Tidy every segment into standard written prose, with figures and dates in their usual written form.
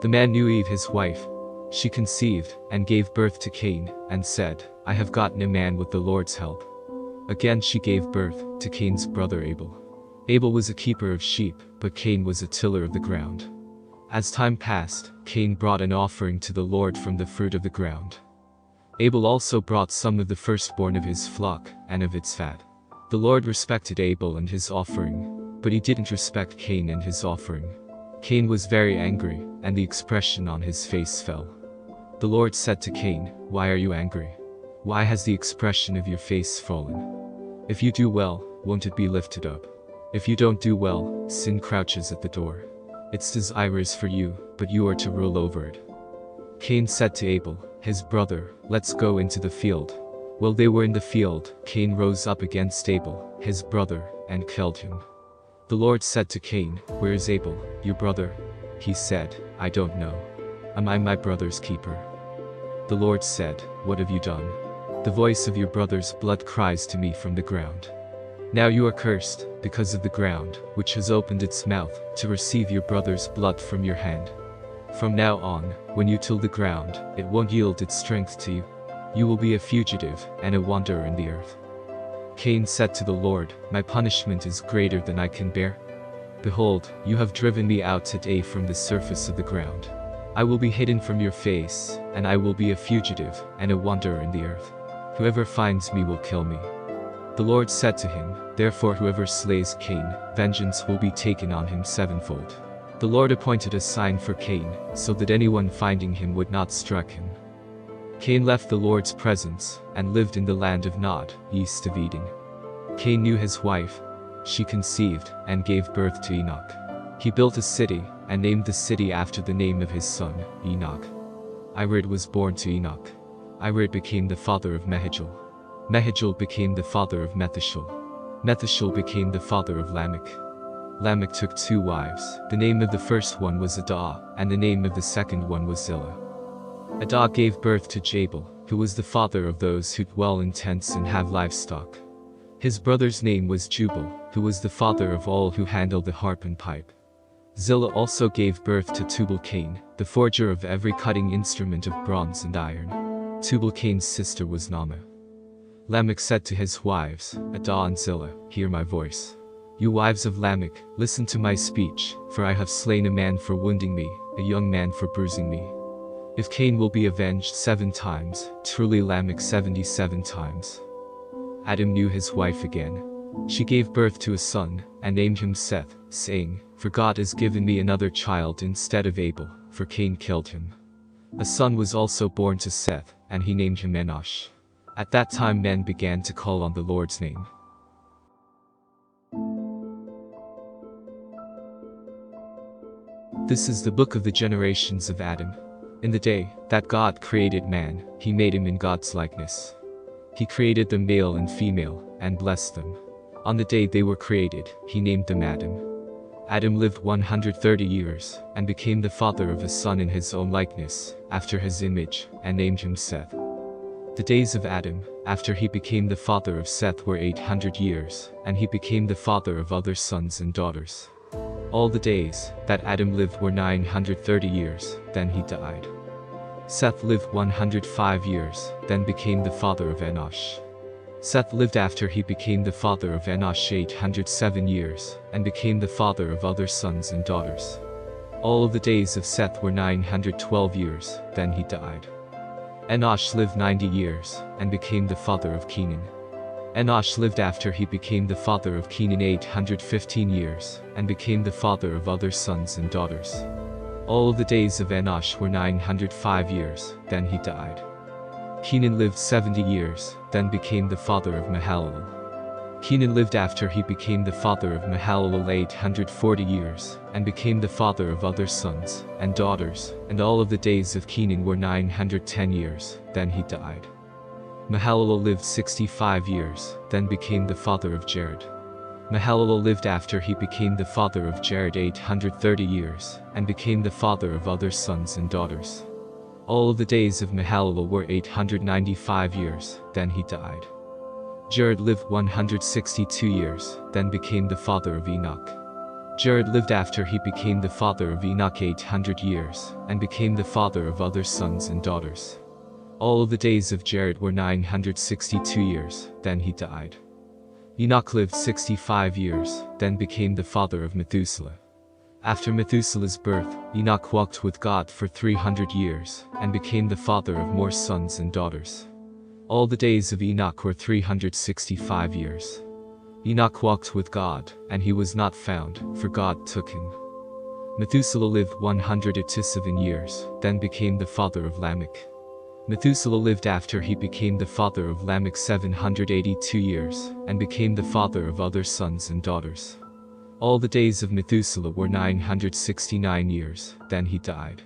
The man knew Eve his wife. She conceived, and gave birth to Cain, and said, I have gotten a man with the Lord's help. Again she gave birth to Cain's brother Abel. Abel was a keeper of sheep, but Cain was a tiller of the ground. As time passed, Cain brought an offering to the Lord from the fruit of the ground. Abel also brought some of the firstborn of his flock, and of its fat. The Lord respected Abel and his offering, but he didn't respect Cain and his offering. Cain was very angry, and the expression on his face fell. The Lord said to Cain, Why are you angry? Why has the expression of your face fallen? If you do well, won't it be lifted up? If you don't do well, sin crouches at the door. Its desire is for you, but you are to rule over it. Cain said to Abel, his brother, Let's go into the field. While they were in the field, Cain rose up against Abel, his brother, and killed him. The Lord said to Cain, Where is Abel, your brother? He said, I don't know. Am I my brother's keeper? The Lord said, What have you done? The voice of your brother's blood cries to me from the ground. Now you are cursed, because of the ground, which has opened its mouth to receive your brother's blood from your hand. From now on, when you till the ground, it won't yield its strength to you. You will be a fugitive and a wanderer in the earth. Cain said to the Lord, My punishment is greater than I can bear. Behold, you have driven me out today from the surface of the ground. I will be hidden from your face, and I will be a fugitive and a wanderer in the earth. Whoever finds me will kill me. The Lord said to him, Therefore whoever slays Cain, vengeance will be taken on him sevenfold. The Lord appointed a sign for Cain, so that anyone finding him would not strike him. Cain left the Lord's presence, and lived in the land of Nod, east of Eden. Cain knew his wife. She conceived, and gave birth to Enoch. He built a city, and named the city after the name of his son, Enoch. Irad was born to Enoch. Irad became the father of Mehujael. Mehujael became the father of Methuselah. Methuselah became the father of Lamech. Lamech took 2 wives. The name of the first one was Adah, and the name of the second one was Zillah. Adah gave birth to Jabal, who was the father of those who dwell in tents and have livestock. His brother's name was Jubal, who was the father of all who handle the harp and pipe. Zillah also gave birth to Tubal Cain, the forger of every cutting instrument of bronze and iron. Tubal Cain's sister was Naamah. Lamech said to his wives, Adah and Zillah, Hear my voice. You wives of Lamech, listen to my speech, for I have slain a man for wounding me, a young man for bruising me. If Cain will be avenged 7 times, truly Lamech 77 times. Adam knew his wife again. She gave birth to a son, and named him Seth, saying, For God has given me another child instead of Abel, for Cain killed him. A son was also born to Seth, and he named him Enosh. At that time men began to call on the Lord's name. This is the book of the generations of Adam. In the day that God created man, he made him in God's likeness. He created them male and female, and blessed them. On the day they were created, he named them Adam. Adam lived 130 years, and became the father of a son in his own likeness, after his image, and named him Seth. The days of Adam, after he became the father of Seth, were 800 years, and he became the father of other sons and daughters. All the days that Adam lived were 930 years, then he died. Seth lived 105 years, then became the father of Enosh. Seth lived after he became the father of Enosh 807 years, and became the father of other sons and daughters. All of the days of Seth were 912 years, then he died. Enosh lived 90 years, and became the father of Kenan. Enosh lived after he became the father of Kenan 815 years, and became the father of other sons and daughters. All of the days of Enosh were 905 years, then he died. Kenan lived 70 years, then became the father of Mahalalel. Kenan lived after he became the father of Mahalalel 840 years, and became the father of other sons and daughters, and all of the days of Kenan were 910 years, then he died. Mahalalel lived 65 years, then became the father of Jared. Mahalalel lived after he became the father of Jared 830 years, and became the father of other sons and daughters. All of the days of Mahalalel were 895 years, then he died. Jared lived 162 years, then became the father of Enoch. Jared lived after he became the father of Enoch 800 years, and became the father of other sons and daughters. All of the days of Jared were 962 years, then he died. Enoch lived 65 years, then became the father of Methuselah. After Methuselah's birth, Enoch walked with God for 300 years, and became the father of more sons and daughters. All the days of Enoch were 365 years. Enoch walked with God, and he was not found, for God took him. Methuselah lived 187 years, then became the father of Lamech. Methuselah lived after he became the father of Lamech 782 years, and became the father of other sons and daughters. All the days of Methuselah were 969 years, then he died.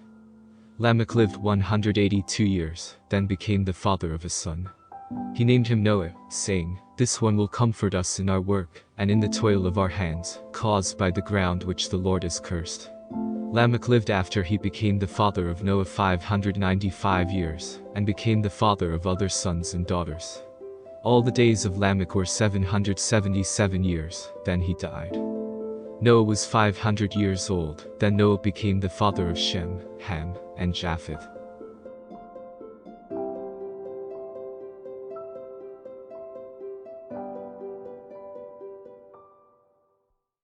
Lamech lived 182 years, then became the father of a son. He named him Noah, saying, "This one will comfort us in our work, and in the toil of our hands, caused by the ground which the Lord has cursed." Lamech lived after he became the father of Noah 595 years, and became the father of other sons and daughters. All the days of Lamech were 777 years, then he died. Noah was 500 years old, then Noah became the father of Shem, Ham, and Japheth.